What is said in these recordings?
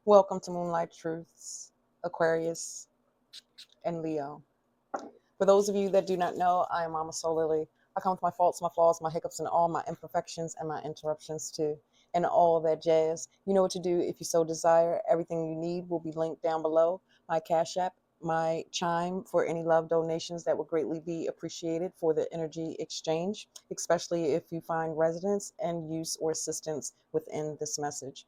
Welcome to Moonlight Truths, Aquarius, and Leo. For those of you that do not know, I am Mama Soul Lily. I come with my faults, my flaws, my hiccups, and all my imperfections and my interruptions too, and all that jazz. You know what to do if you so desire. Everything you need will be linked down below. My Cash App, my Chime for any love donations that would greatly be appreciated for the energy exchange, especially if you find resonance and use or assistance within this message.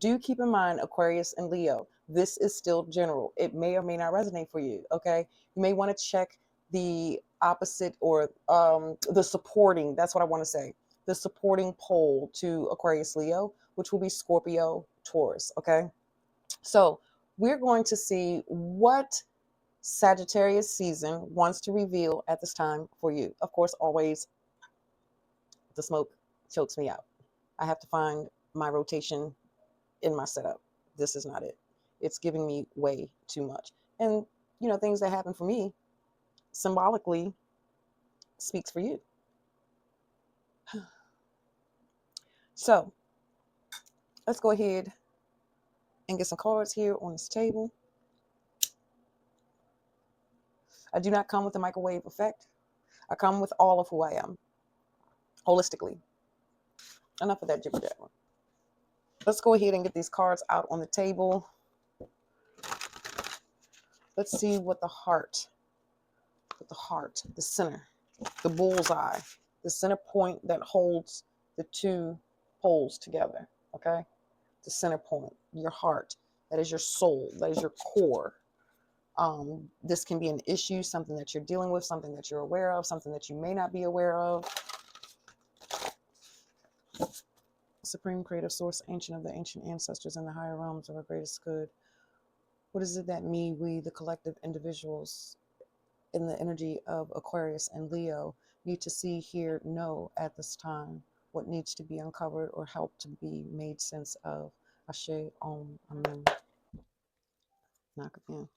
Do keep in mind, Aquarius and Leo, this is still general. It may or may not resonate for you. Okay. You may want to check the opposite or the supporting, that's what I want to say, the supporting pole to Aquarius Leo, which will be Scorpio Taurus. Okay. So we're going to see what Sagittarius season wants to reveal at this time for you. Of course, always the smoke chokes me out. I have to find my rotation in my setup. This is not it. It's giving me way too much. And, things that happen for me symbolically speaks for you. So let's go ahead and get some cards here on this table. I do not come with the microwave effect. I come with all of who I am, holistically. Enough of that jibber jabber. Let's go ahead and get these cards out on the table. Let's see what the heart, the center, the bullseye, the center point that holds the two poles together. Okay. The center point, your heart, that is your soul, that is your core. This can be an issue, something that you're dealing with, something that you're aware of, something that you may not be aware of. Supreme creative source, ancient of the ancient ancestors and the higher realms of our greatest good. What is it that we, the collective individuals in the energy of Aquarius and Leo, need to see, hear, know at this time? What needs to be uncovered or helped to be made sense of? Ashe, Om, Amen. Knock again.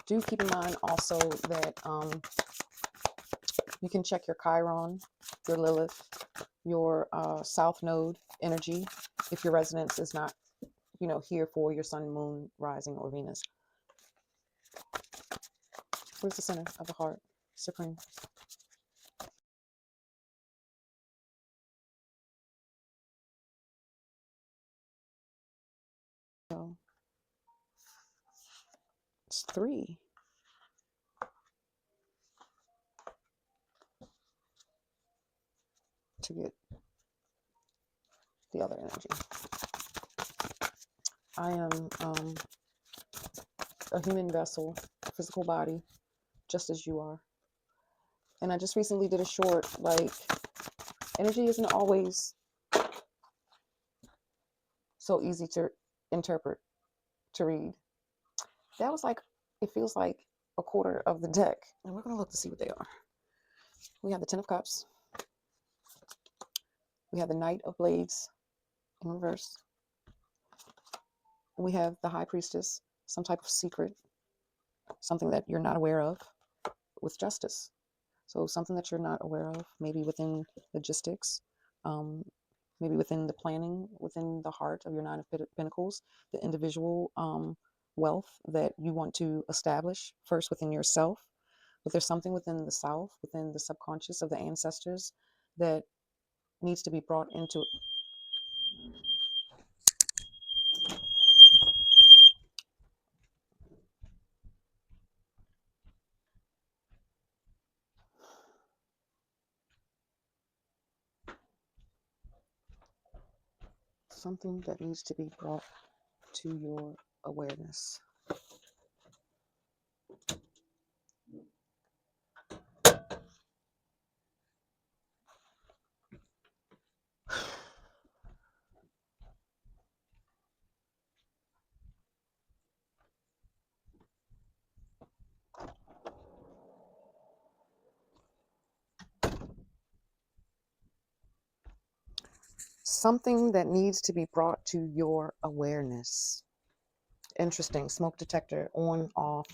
Do keep in mind also that you can check your Chiron, your Lilith, your South Node energy if your resonance is not, here for your Sun, Moon, Rising, or Venus. What is the center of the heart? Supreme. So it's 3. To get the other energy. I am a human vessel, a physical body, just as you are. And I just recently did a short, energy isn't always so easy to interpret, to read. That was it feels like a quarter of the deck. And we're going to look to see what they are. We have the 10 of Cups. We have the Knight of Blades in reverse. We have the High Priestess, some type of secret, something that you're not aware of, with Justice. So something that you're not aware of, maybe within logistics, maybe within the planning, within the heart of your 9 of Pentacles, the individual wealth that you want to establish first within yourself. But there's something within the South, within the subconscious of the ancestors, that needs to be brought into something that needs to be brought to your awareness. Something that needs to be brought to your awareness. Interesting. Smoke detector on, off.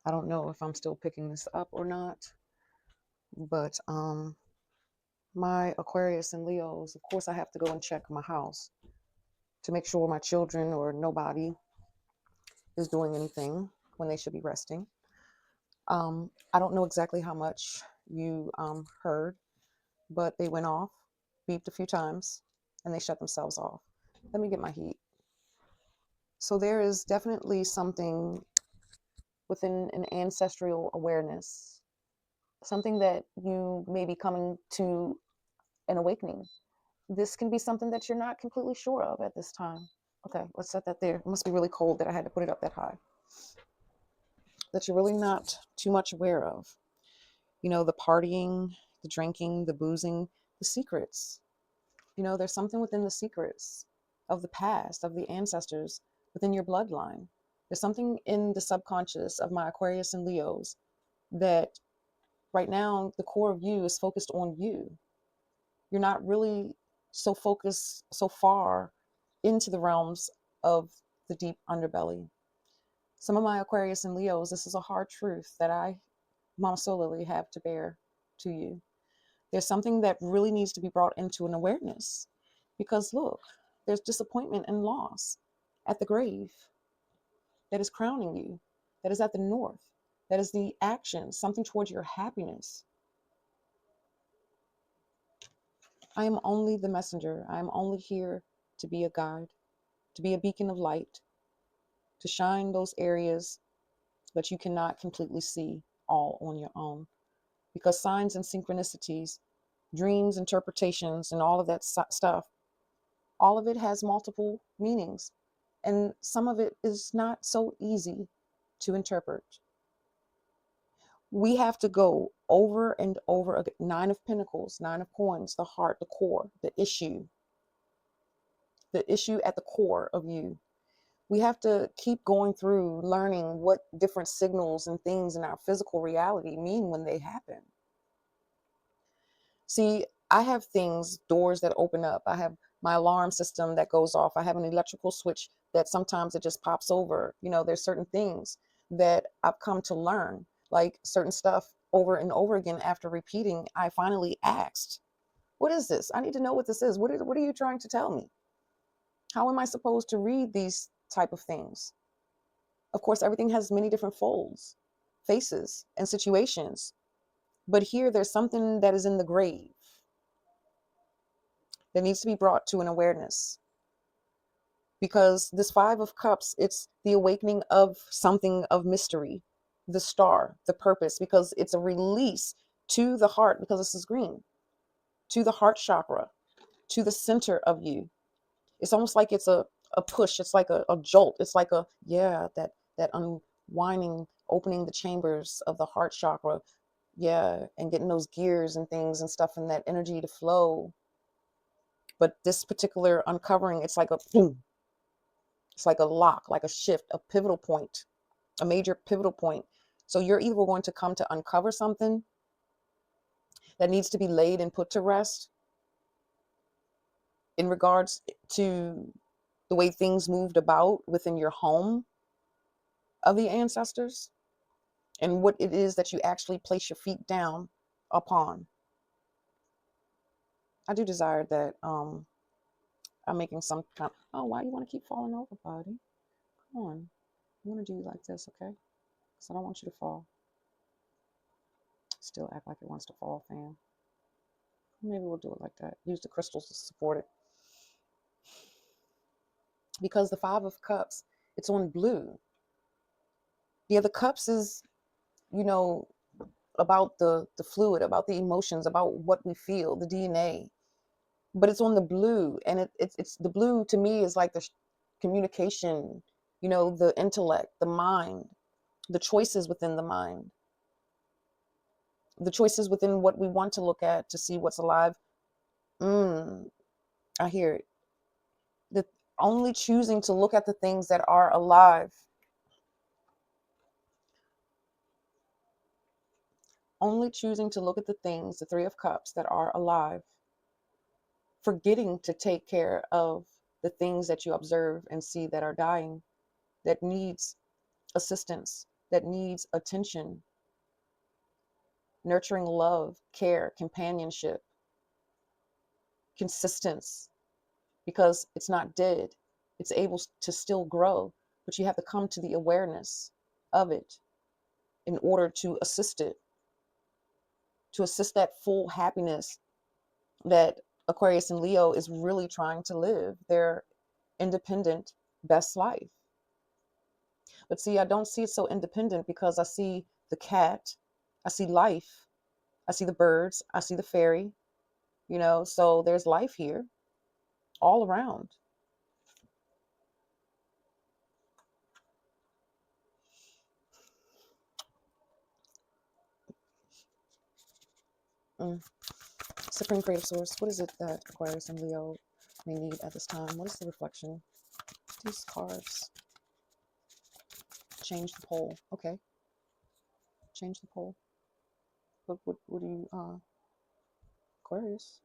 I don't know if I'm still picking this up or not. But my Aquarius and Leos, of course I have to go and check my house. to make sure my children or nobody is doing anything when they should be resting. I don't know exactly how much you heard, but they went off, beeped a few times, and they shut themselves off. Let me get my heat. So there is definitely something within an ancestral awareness, something that you may be coming to an awakening. This can be something that you're not completely sure of at this time. Okay, let's set that there. It must be really cold that I had to put it up that high. That you're really not too much aware of. You know, the partying, the drinking, the boozing, the secrets. You know, there's something within the secrets of the past, of the ancestors, within your bloodline. There's something in the subconscious of my Aquarius and Leos that right now the core of you is focused on you. You're not really so focused so far into the realms of the deep underbelly. Some of my Aquarius and Leos, this is a hard truth that I, Mama Solely, have to bear to you. There's something that really needs to be brought into an awareness, because look, there's disappointment and loss at the grave that is crowning you, that is at the north, that is the action, something towards your happiness. I am only the messenger. I am only here to be a guide, to be a beacon of light, to shine those areas that you cannot completely see all on your own. Because signs and synchronicities, dreams, interpretations, and all of that stuff, all of it has multiple meanings. And some of it is not so easy to interpret. We have to go over and over again. Nine of Pentacles, Nine of Coins, the heart, the core, the issue at the core of you. We have to keep going through learning what different signals and things in our physical reality mean when they happen. See, I have things, doors that open up. I have my alarm system that goes off. I have an electrical switch that sometimes it just pops over. You know, there's certain things that I've come to learn, like certain stuff over and over again. After repeating, I finally asked, what is this? I need to know what this is. What are you trying to tell me? How am I supposed to read these type of things? Of course, everything has many different folds, faces, and situations. But here, there's something that is in the grave that needs to be brought to an awareness. Because this Five of Cups, it's the awakening of something of mystery, the star, the purpose, because it's a release to the heart, because this is green, to the heart chakra, to the center of you. It's almost like it's a push. It's like a jolt. It's like that unwinding, opening the chambers of the heart chakra. Yeah, and getting those gears and things and stuff and that energy to flow. But this particular uncovering, it's like a boom. It's like a lock, like a shift, a pivotal point, a major pivotal point. So you're either going to come to uncover something that needs to be laid and put to rest in regards to the way things moved about within your home of the ancestors, and what it is that you actually place your feet down upon. I do desire that I'm making some kind. Oh, why you want to keep falling over, buddy? Come on. I want to do you like this, okay? Because I don't want you to fall. Still act like it wants to fall, fam. Maybe we'll do it like that. Use the crystals to support it. Because the Five of Cups, it's on blue. The other cups is, you know, about the fluid, about the emotions, about what we feel, the DNA. But it's on the blue, and it's the blue to me is like the communication, you know, the intellect, the mind, the choices within the mind, the choices within what we want to look at to see what's alive. I hear it. The only choosing to look at the things that are alive. Only choosing to look at the things, the Three of Cups, that are alive. Forgetting to take care of the things that you observe and see that are dying, that needs assistance, that needs attention, nurturing love, care, companionship, consistency, because it's not dead. It's able to still grow, but you have to come to the awareness of it in order to assist it, to assist that full happiness that Aquarius and Leo is really trying to live their independent best life. But see, I don't see it so independent because I see the cat, I see life, I see the birds, I see the fairy, so there's life here all around. Mm. Supreme Creative Source, what is it that Aquarius and Leo may need at this time? What is the reflection? These cards. Change the pole. Okay. Change the pole. What do you, Aquarius?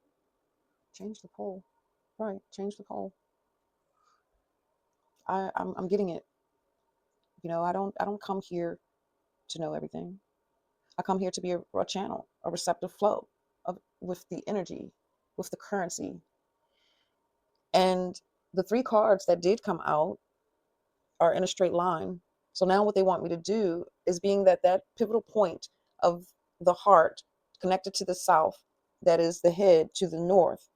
Change the pole. Right. Change the pole. I'm getting it. I don't come here to know everything. I come here to be a channel, a receptive flow with the energy, with the currency. And the 3 cards that did come out are in a straight line. So now what they want me to do is, being that pivotal point of the heart connected to the south, that is the head to the north,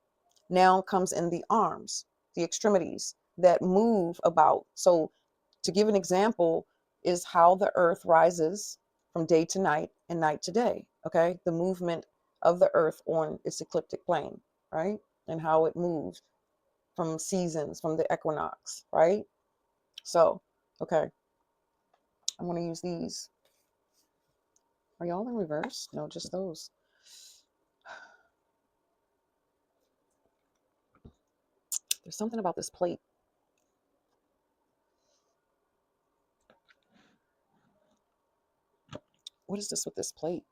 now comes in the arms, the extremities that move about. So to give an example is how the earth rises from day to night and night to day. Okay. The movement of the earth on its ecliptic plane, right? And how it moves from seasons, from the equinox, right? So, okay. I'm going to use these. Are y'all in reverse? No, just those. There's something about this plate. What is this with this plate?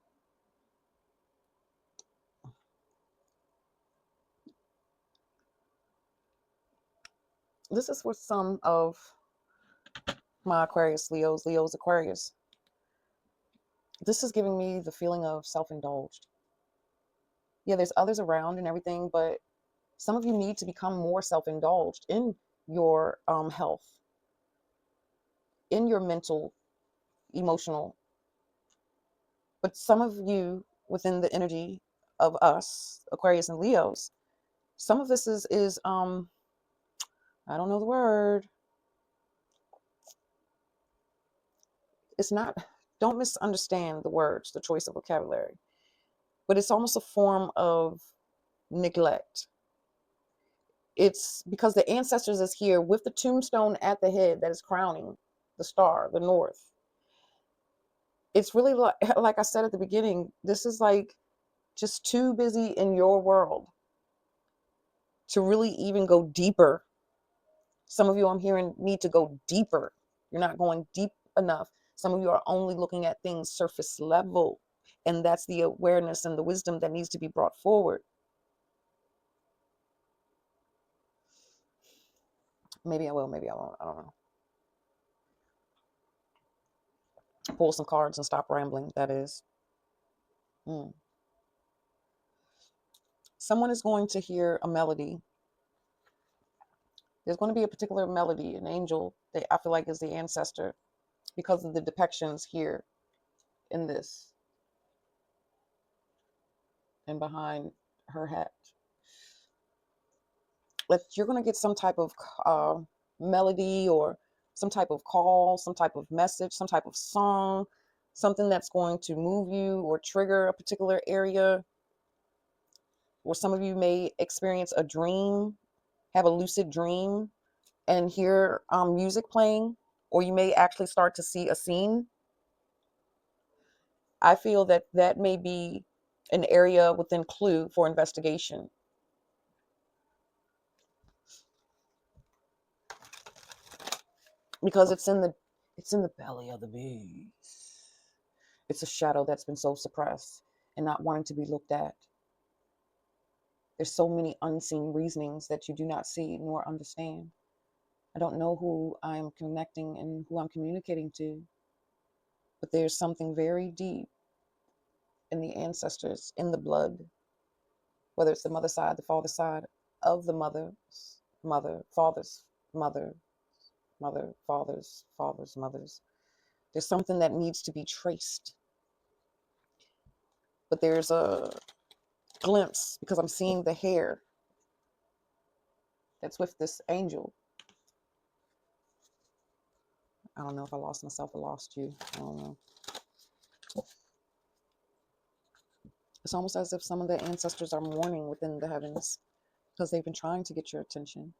This is for some of my Aquarius, Leo's Aquarius. This is giving me the feeling of self-indulged. Yeah, there's others around and everything, but some of you need to become more self-indulged in your health, in your mental, emotional. But some of you within the energy of us, Aquarius and Leos, some of this is I don't know the word. It's not, don't misunderstand the words, the choice of vocabulary, but it's almost a form of neglect. It's because the ancestors is here with the tombstone at the head that is crowning the star, the north. It's really like I said at the beginning, this is like just too busy in your world to really even go deeper. Some of you I'm hearing need to go deeper. You're not going deep enough. Some of you are only looking at things surface level. And that's the awareness and the wisdom that needs to be brought forward. Maybe I will, maybe I won't. I don't know. Pull some cards and stop rambling, that is. Someone is going to hear a melody. There's going to be a particular melody, an angel that I feel like is the ancestor because of the depictions here in this and behind her hat. Like you're going to get some type of melody or some type of call, some type of message, some type of song, something that's going to move you or trigger a particular area. Or some of you may experience a dream, have a lucid dream, and hear music playing, or you may actually start to see a scene. I feel that that may be an area within clue for investigation. Because it's in the belly of the beast. It's a shadow that's been so suppressed and not wanting to be looked at. There's so many unseen reasonings that you do not see nor understand. I don't know who I'm connecting and who I'm communicating to, but there's something very deep in the ancestors, in the blood, whether it's the mother side, the father side of the father's fathers, mothers. There's something that needs to be traced. But there's a glimpse, because I'm seeing the hair that's with this angel. I don't know if I lost myself or lost you. I don't know. It's almost as if some of the ancestors are mourning within the heavens because they've been trying to get your attention.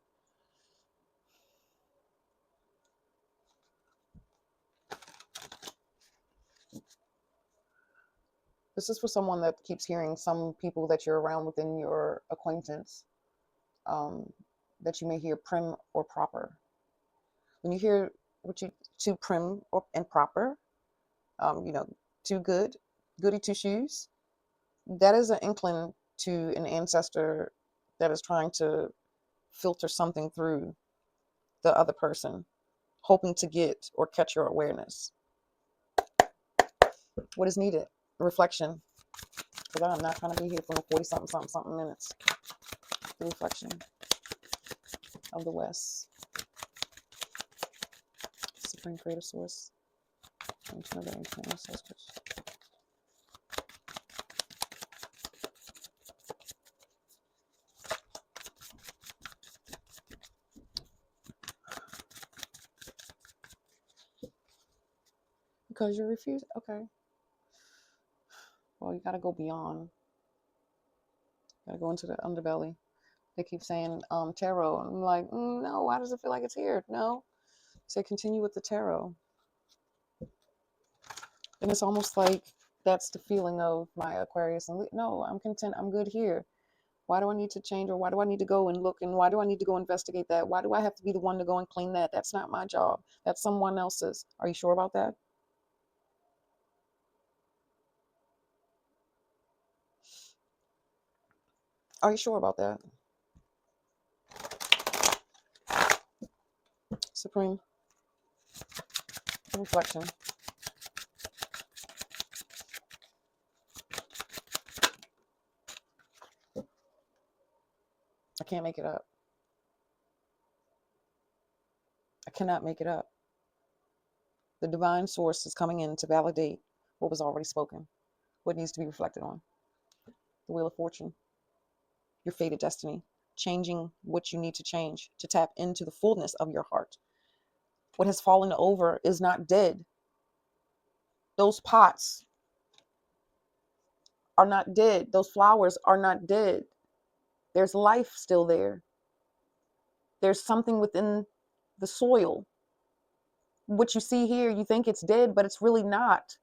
This is for someone that keeps hearing some people that you're around within your acquaintance, that you may hear prim or proper. When you hear too prim and proper, too good, goody two shoes, that is an inkling to an ancestor that is trying to filter something through the other person, hoping to get or catch your awareness. What is needed? Reflection. Because I'm not trying to be here for no 40-something minutes. The reflection of the West. Supreme Creative Source. Ancient of the ancient ancestors. Because you refuse? Okay. Well, you got to go beyond. Got to go into the underbelly. They keep saying tarot. I'm like, no, why does it feel like it's here? No. Say continue with the tarot. And it's almost like that's the feeling of my Aquarius. And no, I'm content. I'm good here. Why do I need to change, or why do I need to go and look, and why do I need to go investigate that? Why do I have to be the one to go and clean that? That's not my job. That's someone else's. Are you sure about that? Are you sure about that? Supreme. Reflection. I can't make it up. I cannot make it up. The divine source is coming in to validate what was already spoken, what needs to be reflected on. The Wheel of Fortune, your fated destiny, changing what you need to change to tap into the fullness of your heart. What has fallen over is not dead. Those pots are not dead. Those flowers are not dead. There's life still there. There's something within the soil. What you see here, you think it's dead, but it's really not.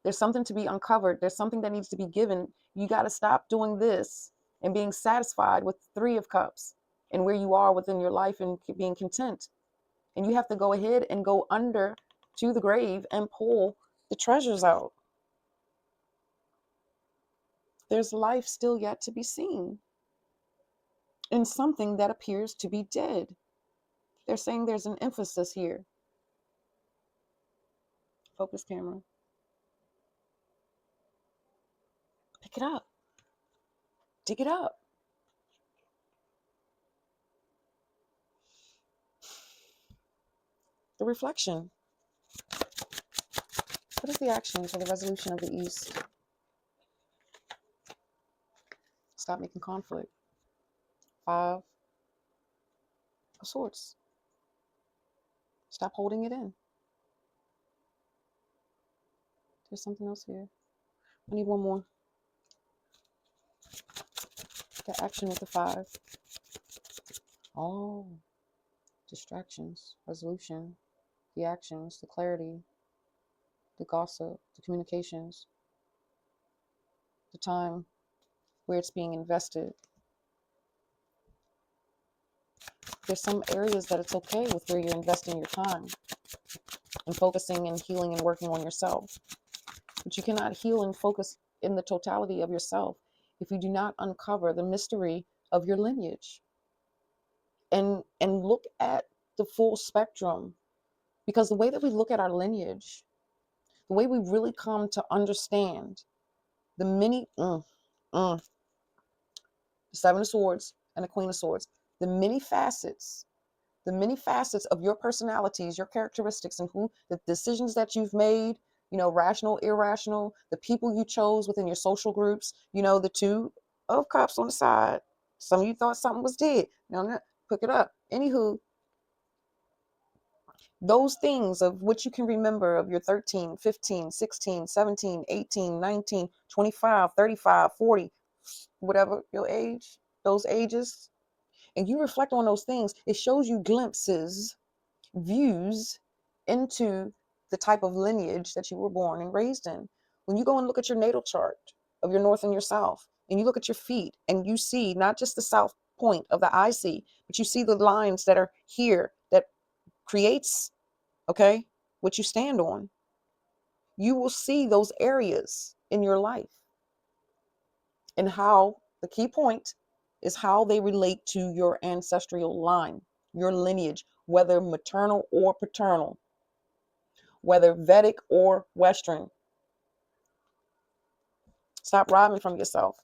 There's something to be uncovered. There's something that needs to be given. You got to stop doing this and being satisfied with 3 of Cups and where you are within your life and being content. And you have to go ahead and go under to the grave and pull the treasures out. There's life still yet to be seen in something that appears to be dead. They're saying there's an emphasis here. Focus camera. Pick it up. Dig it up. The reflection. What is the action for the resolution of the East? Stop making conflict. 5 of Swords. Stop holding it in. There's something else here. I need one more. The action with the 5. Oh, distractions, resolution, the actions, the clarity, the gossip, the communications, the time where it's being invested. There's some areas that it's okay with where you're investing your time and focusing and healing and working on yourself. But you cannot heal and focus in the totality of yourself if you do not uncover the mystery of your lineage and look at the full spectrum. Because the way that we look at our lineage, the way we really come to understand the many, the 7 of Swords and the Queen of Swords, the many facets the many facets of your personalities, your characteristics, and who the decisions that you've made, rational, irrational, the people you chose within your social groups, the two of cups on the side. Some of you thought something was dead. No, pick it up. Anywho, those things of which you can remember of your 13, 15, 16, 17, 18, 19, 25, 35, 40, whatever your age, those ages, and you reflect on those things, it shows you glimpses, views into the type of lineage that you were born and raised in. When you go and look at your natal chart of your north and your south, and you look at your feet and you see not just the south point of the IC, but you see the lines that are here that creates, okay, what you stand on. You will see those areas in your life and how the key point is how they relate to your ancestral line, your lineage, whether maternal or paternal, whether Vedic or Western. Stop robbing from yourself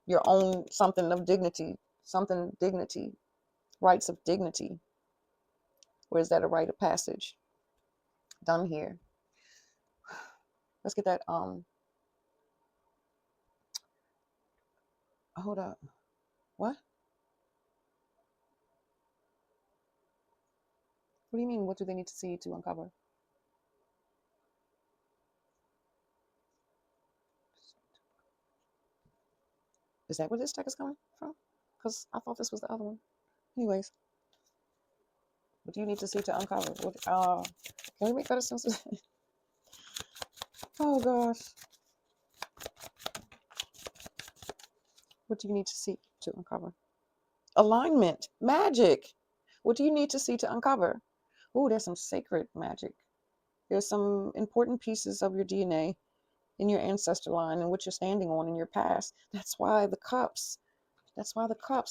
your own something of dignity, rights of dignity. Or is that a rite of passage? Done here. Let's get that. Hold up. What? What do you mean? What do they need to see to uncover? Is that where this deck is coming from? Because I thought this was the other one. Anyways, what do you need to see to uncover? What? Can we make better sense? Oh gosh. What do you need to see to uncover? Alignment, magic. What do you need to see to uncover? Oh, there's some sacred magic. There's some important pieces of your DNA in your ancestor line and what you're standing on in your past. That's why the cups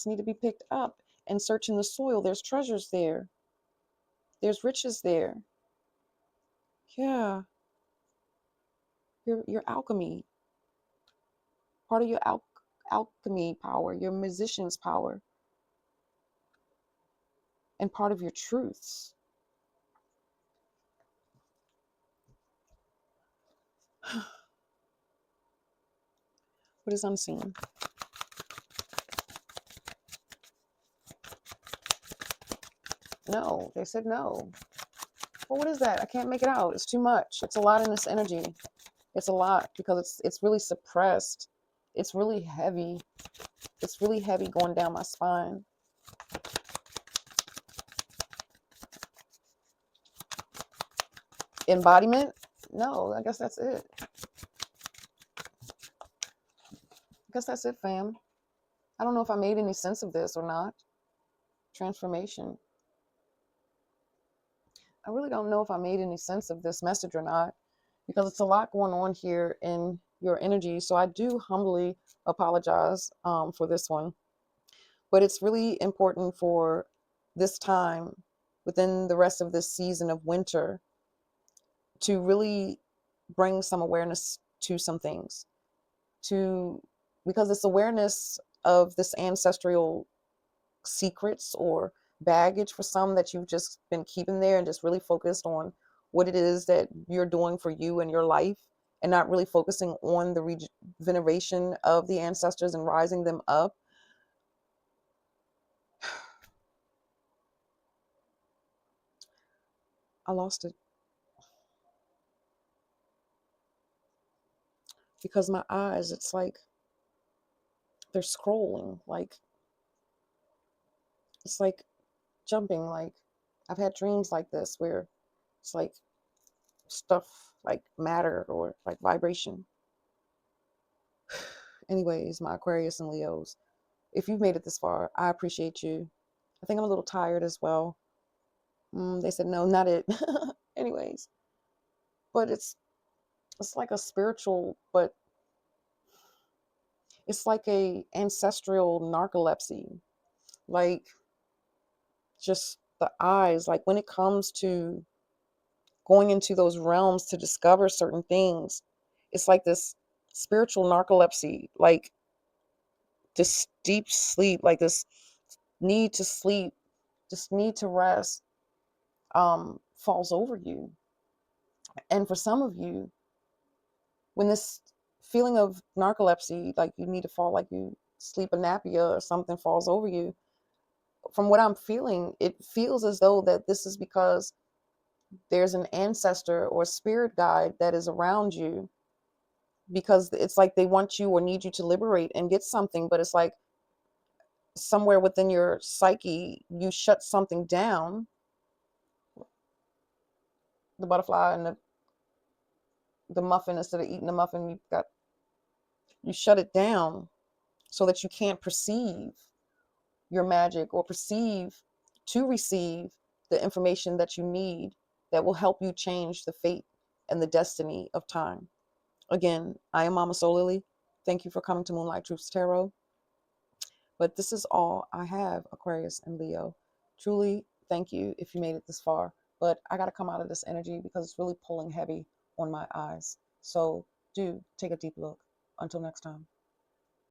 need to be picked up and search in the soil. There's treasures there. There's riches there. Yeah. Your alchemy. Part of your alchemy power, your musician's power, and part of your truths. What is unseen? No, they said no. Well, what is that? I can't make it out. It's too much. It's a lot in this energy. It's a lot because it's really suppressed. It's really heavy. It's really heavy going down my spine. Embodiment? No, I guess that's it. I guess that's it, fam. I don't know if I made any sense of this or not. Transformation. I really don't know if I made any sense of this message or not, because it's a lot going on here in your energy. So I do humbly apologize for this one. But it's really important for this time within the rest of this season of winter to really bring some awareness to some things, because it's awareness of this ancestral secrets or baggage for some that you've just been keeping there and just really focused on what it is that you're doing for you and your life, and not really focusing on the regeneration of the ancestors and rising them up. I lost it because my eyes, it's like they're scrolling, like it's like jumping. Like I've had dreams like this where it's like stuff like matter or like vibration. Anyways, my Aquarius and Leos, if you've made it this far, I appreciate you. I think I'm a little tired as well. They said no, not it. Anyways, but it's like a spiritual, but it's like a ancestral narcolepsy. Like just the eyes, like when it comes to going into those realms to discover certain things, it's like this spiritual narcolepsy, like this deep sleep, like this need to sleep just need to rest, falls over you. And for some of you, when this feeling of narcolepsy, like you need to fall, like you sleep apnea or something falls over you, from what I'm feeling, it feels as though that this is because there's an ancestor or spirit guide that is around you, because it's like they want you or need you to liberate and get something, but it's like somewhere within your psyche, you shut something down, the butterfly and the muffin, instead of eating the muffin, you shut it down so that you can't perceive your magic or perceive to receive the information that you need that will help you change the fate and the destiny of time. Again, I am Mama Soul Lily. Thank you for coming to Moonlight Truths Tarot. But this is all I have, Aquarius and Leo. Truly, thank you if you made it this far. But I got to come out of this energy because it's really pulling heavy on my eyes. So do take a deep look. Until next time.